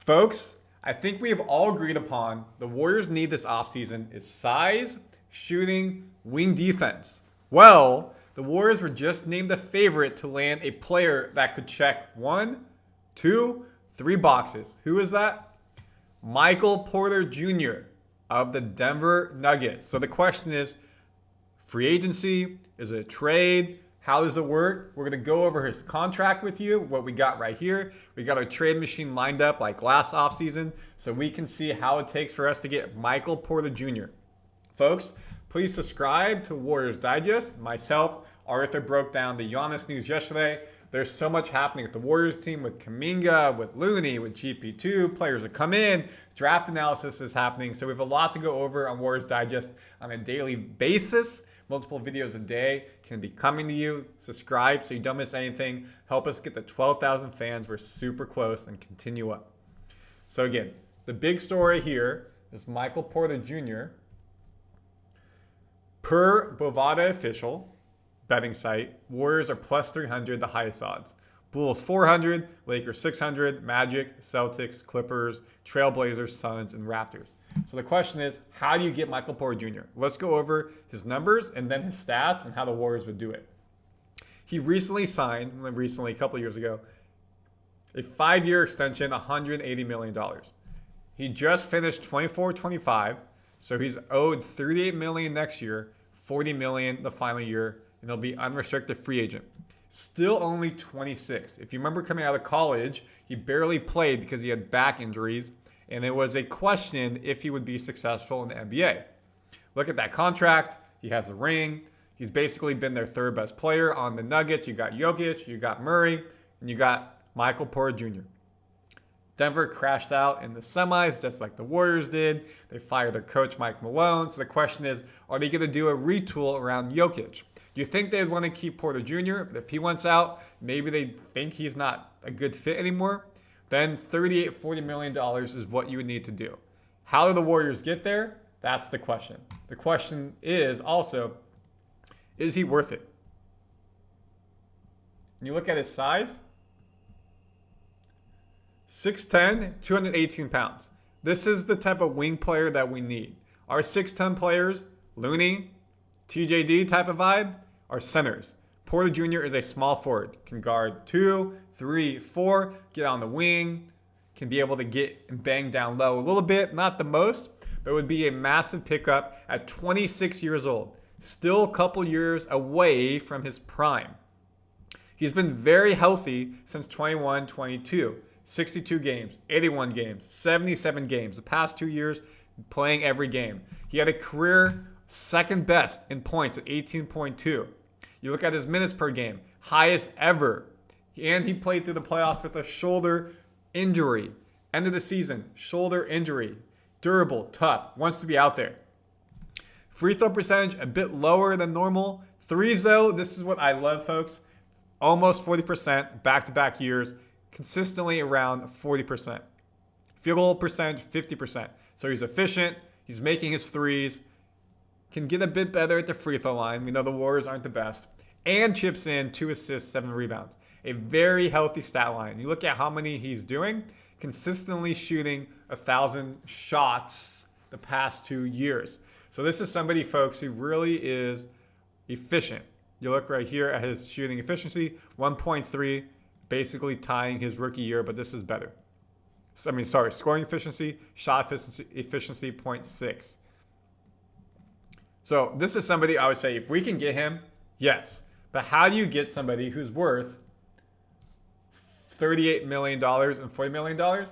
Folks, I think we have all agreed upon the Warriors need this offseason is size, shooting, wing defense. Well, the Warriors were just named the favorite to land a player that could check 1, 2, 3 boxes. Who is that? Michael Porter Jr. of the Denver Nuggets. So the question is, free agency? Is it a trade? How does it work? We're going to go over his contract with you, what we got right here. We got our trade machine lined up like last offseason so we can see how it takes for us to get Michael Porter Jr. Folks, please subscribe to Warriors Digest. Myself, Arthur broke down the Giannis news yesterday. There's so much happening with the Warriors team, with Kuminga, with Looney, with GP2. Players that come in. Draft analysis is happening. So we have a lot to go over on Warriors Digest on a daily basis. Multiple videos a day can be coming to you. Subscribe so you don't miss anything. Help us get to 12,000 fans. We're super close and continue up. So again, the big story here is Michael Porter Jr. Per Bovada official betting site, Warriors are plus 300, the highest odds. Bulls 400, Lakers 600, Magic, Celtics, Clippers, Trailblazers, Suns, and Raptors. So the question is, how do you get Michael Porter Jr.? Let's go over his numbers and then his stats and how the Warriors would do it. He recently signed, a couple years ago, a 5-year extension, $180 million. He just finished 24-25, so he's owed $38 million next year, $40 million the final year, and he'll be unrestricted free agent. Still only 26. If you remember coming out of college, he barely played because he had back injuries, and it was a question if he would be successful in the NBA. Look at that contract. He has a ring. He's basically been their third best player on the Nuggets. You got Jokic, you got Murray, and you got Michael Porter Jr. Denver crashed out in the semis just like the Warriors did. They fired their coach, Mike Malone. So the question is, are they going to do a retool around Jokic? Do you think they'd want to keep Porter Jr.? But if he wants out, maybe they think he's not a good fit anymore. Then $40 million is what you would need to do. How do the Warriors get there? That's the question. The question is also, is he worth it? When you look at his size, 6'10", 218 pounds. This is the type of wing player that we need. Our 6'10 players, Looney, TJD type of vibe, are centers. Porter Jr. is a small forward, can guard 2, 3, 4, get on the wing, can be able to get and bang down low a little bit, not the most, but it would be a massive pickup at 26 years old. Still a couple years away from his prime. He's been very healthy since 21-22. 62 games, 81 games, 77 games. The past 2 years, playing every game. He had a career second best in points at 18.2. You look at his minutes per game, highest ever. And he played through the playoffs with a shoulder injury. End of the season, shoulder injury. Durable, tough, wants to be out there. Free throw percentage, a bit lower than normal. Threes, though, this is what I love, folks. Almost 40% back-to-back years. Consistently around 40%. Field goal percentage, 50%. So he's efficient. He's making his threes. Can get a bit better at the free throw line. We know the Warriors aren't the best. And chips in 2 assists, 7 rebounds. A very healthy stat line. You look at how many he's doing. Consistently shooting 1,000 shots the past 2 years. So this is somebody, folks, who really is efficient. You look right here at his shooting efficiency, 1.3. Basically tying his rookie year, but this is better. Scoring efficiency, shot efficiency 0.6. So this is somebody I would say, if we can get him, yes. But how do you get somebody who's worth $38 million and $40 million?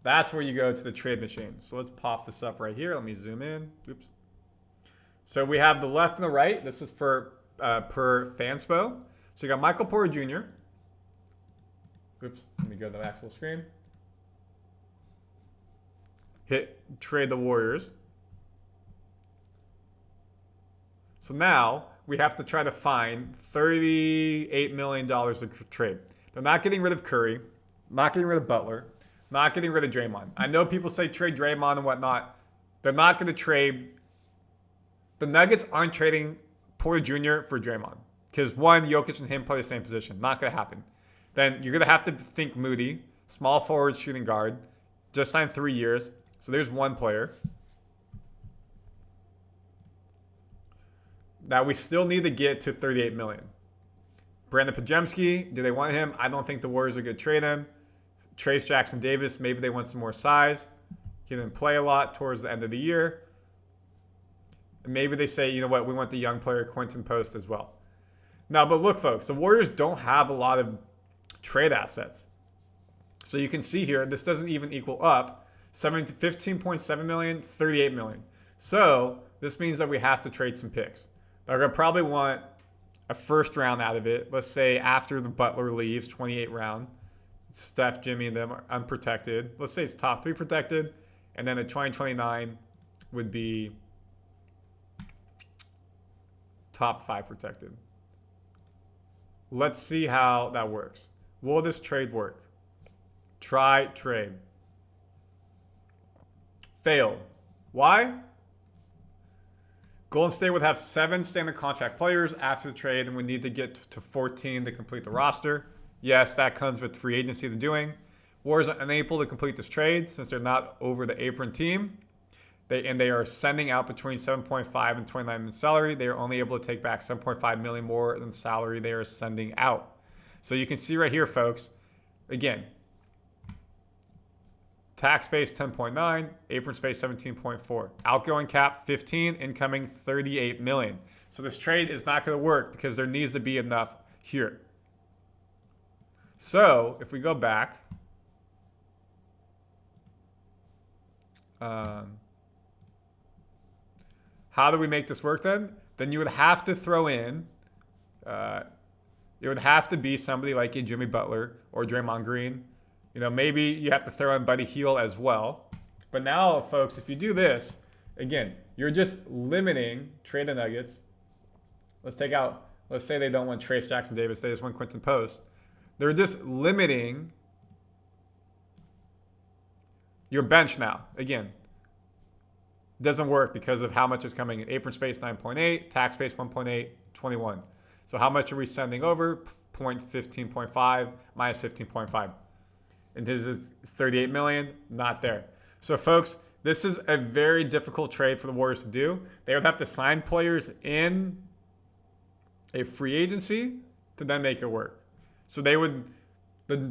That's where you go to the trade machine. So let's pop this up right here. Let me zoom in. Oops. So we have the left and the right. This is for per Fanspo. So you got Michael Porter Jr. Oops, let me go to the actual screen. Hit trade the Warriors. So now we have to try to find $38 million to trade. They're not getting rid of Curry, not getting rid of Butler, not getting rid of Draymond. I know people say trade Draymond and whatnot. They're not going to trade. The Nuggets aren't trading Porter Jr. for Draymond. Because one, Jokic and him play the same position. Not going to happen. Then you're going to have to think Moody, small forward shooting guard, just signed 3 years. So there's one player. Now we still need to get to 38 million. Brandin Podziemski, do they want him? I don't think the Warriors are going to trade him. Trayce Jackson-Davis, maybe they want some more size. He didn't play a lot towards the end of the year. And maybe they say, you know what, we want the young player Quinten Post as well. Now, but look, folks, the Warriors don't have a lot of trade assets. So you can see here, this doesn't even equal up 15.7 million, 38 million. So this means that we have to trade some picks. They're going to probably want a first round out of it. Let's say after the Butler leaves, 28 round. Steph, Jimmy, and them are unprotected. Let's say it's top 3 protected. And then a 2029 would be top 5 protected. Let's see how that works. Will this trade work? Try trade. Failed. Why? Golden State would have 7 standard contract players after the trade, and we need to get to 14 to complete the roster. Yes, that comes with free agency to doing. Warriors are unable to complete this trade since they're not over the apron team. They are sending out between 7.5 and 29 million salary. They are only able to take back 7.5 million more than salary they are sending out. So you can see right here, folks, again, tax space 10.9, apron space 17.4, outgoing cap 15, incoming 38 million. So this trade is not going to work because there needs to be enough here. So if we go back, how do we make this work then? Then you would have to throw in, it would have to be somebody like a Jimmy Butler or Draymond Green. You know, maybe you have to throw in Buddy Hield as well. But now, folks, if you do this, again, you're just limiting trade the Nuggets. Let's say they don't want Trayce Jackson-Davis, they just want Quinten Post. They're just limiting your bench now. Again, doesn't work because of how much is coming in. Apron space 9.8, tax space 1.8, 21. So how much are we sending over? 15.5 minus 15.5. And this is 38 million, not there. So folks, this is a very difficult trade for the Warriors to do. They would have to sign players in a free agency to then make it work. So the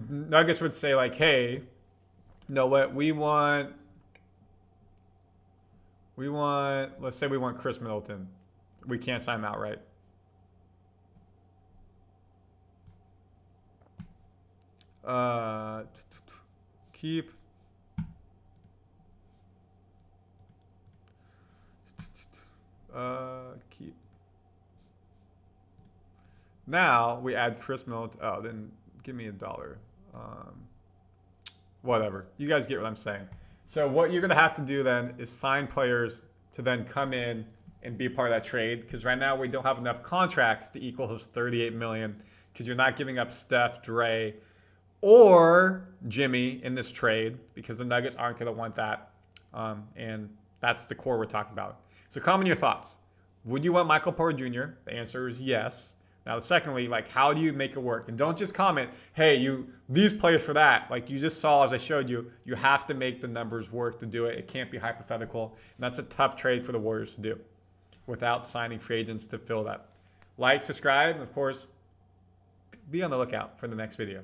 Nuggets would say like, hey, you know what, we want, let's say we want Chris Middleton. We can't sign him outright. Keep. Keep. Now we add Chris Middleton. Oh, then give me $1. Whatever. You guys get what I'm saying. So what you're going to have to do then is sign players to then come in and be part of that trade. Because right now we don't have enough contracts to equal those 38 million. Because you're not giving up Steph, Dre, or Jimmy in this trade. Because the Nuggets aren't going to want that. And that's the core we're talking about. So comment your thoughts. Would you want Michael Porter Jr.? The answer is yes. Now, secondly, like, how do you make it work? And don't just comment, hey, these players for that. Like you just saw, as I showed you, you have to make the numbers work to do it. It can't be hypothetical. And that's a tough trade for the Warriors to do without signing free agents to fill that. Like, subscribe, and of course, be on the lookout for the next video.